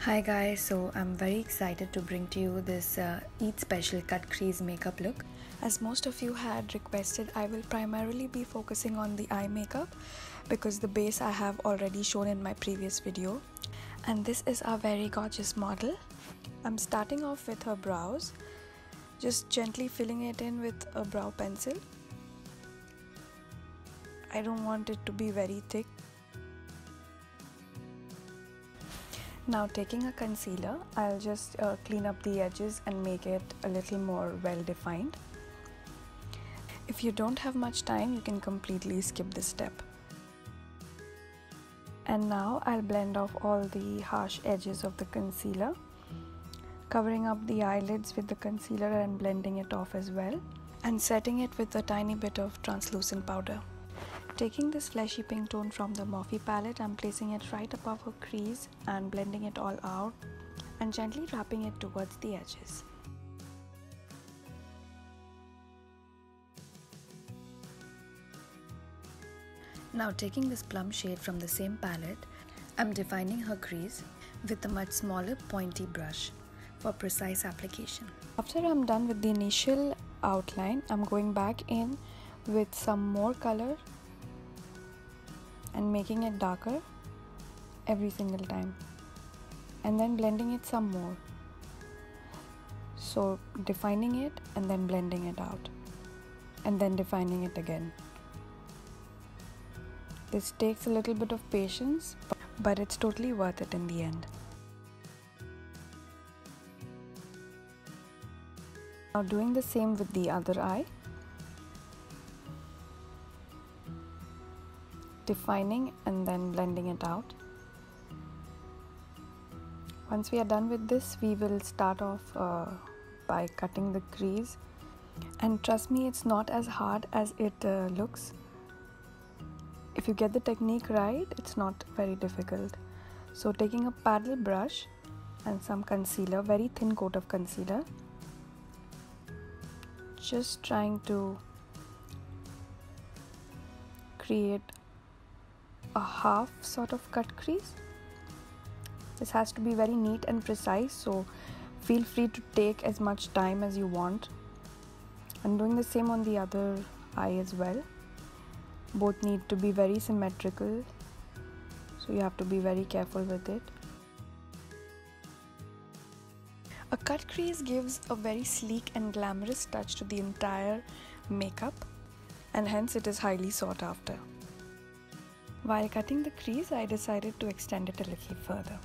Hi guys, so I'm very excited to bring to you this Eid special cut crease makeup look. As most of you had requested, I will primarily be focusing on the eye makeup because the base I have already shown in my previous video. And this is a very gorgeous model. I'm starting off with her brows, just gently filling it in with a brow pencil. I don't want it to be very thick. Now taking a concealer, I'll just clean up the edges and make it a little more well defined. If you don't have much time, you can completely skip this step. And now I'll blend off all the harsh edges of the concealer, covering up the eyelids with the concealer and blending it off as well, and setting it with a tiny bit of translucent powder. Taking this fleshy pink tone from the Morphe palette, I'm placing it right above her crease and blending it all out and gently wrapping it towards the edges. Now taking this plum shade from the same palette, I'm defining her crease with a much smaller pointy brush for precise application. After I'm done with the initial outline, I'm going back in with some more color and making it darker every single time, and then blending it some more. So defining it and then blending it out and then defining it again. This takes a little bit of patience, but it's totally worth it in the end. Now doing the same with the other eye. Defining and then blending it out. Once we are done with this, we will start off by cutting the crease, and trust me, it's not as hard as it looks. If you get the technique right, it's not very difficult. So taking a paddle brush and some concealer, very thin coat of concealer, just trying to create a half sort of cut crease. This has to be very neat and precise, so feel free to take as much time as you want. I'm doing the same on the other eye as well. Both need to be very symmetrical, so you have to be very careful with it. A cut crease gives a very sleek and glamorous touch to the entire makeup, and hence it is highly sought after. While cutting the crease, I decided to extend it a little further.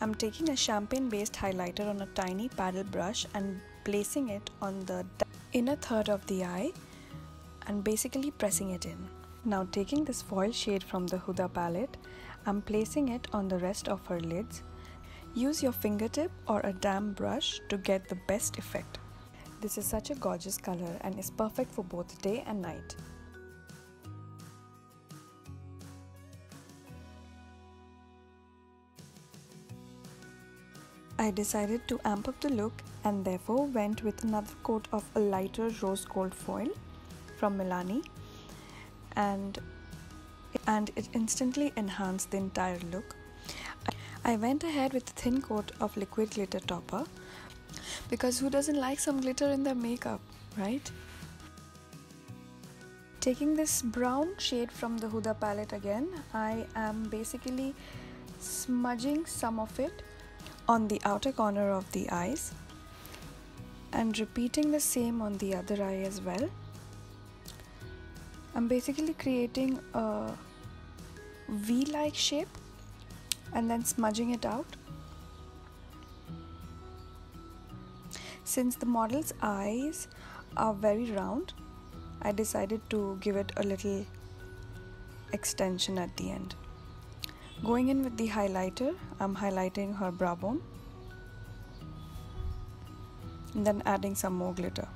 I'm taking a champagne-based highlighter on a tiny paddle brush and placing it on the inner third of the eye and basically pressing it in. Now taking this foil shade from the Huda palette, I'm placing it on the rest of her lids. Use your fingertip or a damp brush to get the best effect. This is such a gorgeous color and is perfect for both day and night. I decided to amp up the look and therefore went with another coat of a lighter rose gold foil from Milani, and it instantly enhanced the entire look. I went ahead with a thin coat of liquid glitter topper, because who doesn't like some glitter in their makeup, right? Taking this brown shade from the Huda palette again, I am basically smudging some of it on the outer corner of the eyes and repeating the same on the other eye as well. I'm basically creating a V-like shape and then smudging it out. Since the model's eyes are very round, I decided to give it a little extension at the end. Going in with the highlighter, I'm highlighting her brow bone and then adding some more glitter.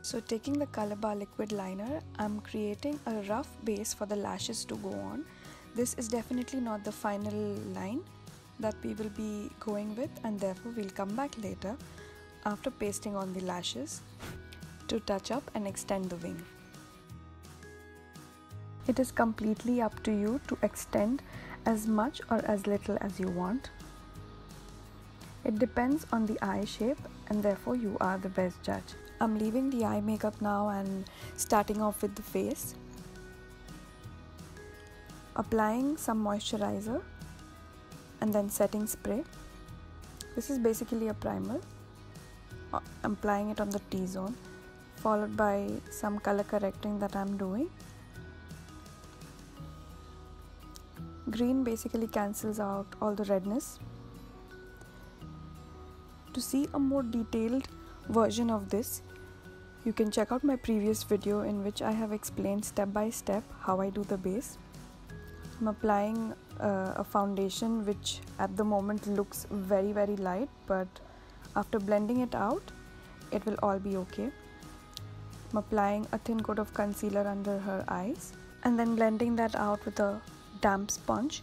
So taking the Color Bar liquid liner, I'm creating a rough base for the lashes to go on. This is definitely not the final line that we will be going with, and therefore we'll come back later after pasting on the lashes to touch up and extend the wing. It is completely up to you to extend as much or as little as you want. It depends on the eye shape and therefore you are the best judge. I'm leaving the eye makeup now and starting off with the face. Applying some moisturizer and then setting spray. This is basically a primer. I'm applying it on the T-zone, followed by some color correcting that I'm doing. Green basically cancels out all the redness. To see a more detailed version of this, you can check out my previous video in which I have explained step by step how I do the base. I'm applying a foundation which at the moment looks very light, but after blending it out, it will all be okay. I'm applying a thin coat of concealer under her eyes and then blending that out with a damp sponge.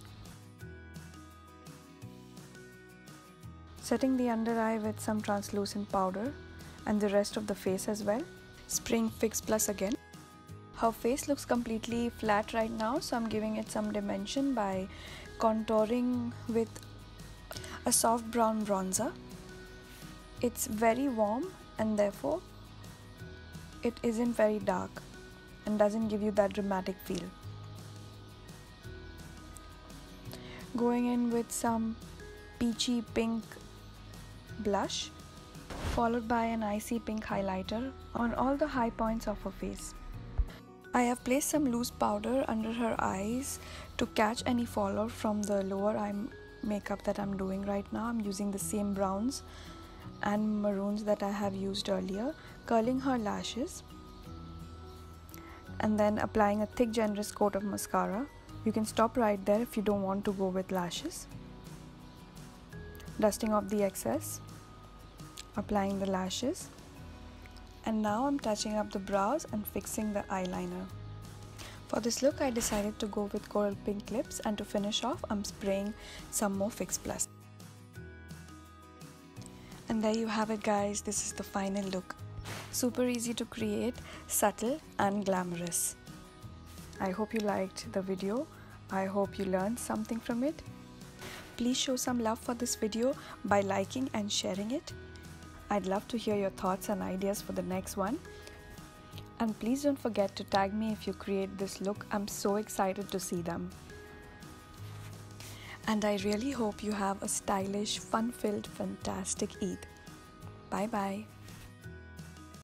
Setting the under eye with some translucent powder and the rest of the face as well. Spraying Fix Plus again. Her face looks completely flat right now, so I'm giving it some dimension by contouring with a soft brown bronzer. It's very warm and therefore it isn't very dark and doesn't give you that dramatic feel. Going in with some peachy pink blush, followed by an icy pink highlighter on all the high points of her face. I have placed some loose powder under her eyes to catch any fallout from the lower eye makeup that I'm doing right now. I'm using the same browns and maroons that I have used earlier, curling her lashes and then applying a thick generous coat of mascara. You can stop right there if you don't want to go with lashes. Dusting off the excess, applying the lashes, and now I'm touching up the brows and fixing the eyeliner. For this look I decided to go with coral pink lips, and to finish off I'm spraying some more Fix Plus. And there you have it guys, this is the final look. Super easy to create, subtle and glamorous. I hope you liked the video. I hope you learned something from it. Please show some love for this video by liking and sharing it. I'd love to hear your thoughts and ideas for the next one. And please don't forget to tag me if you create this look. I'm so excited to see them. And I really hope you have a stylish, fun-filled, fantastic Eid. Bye bye.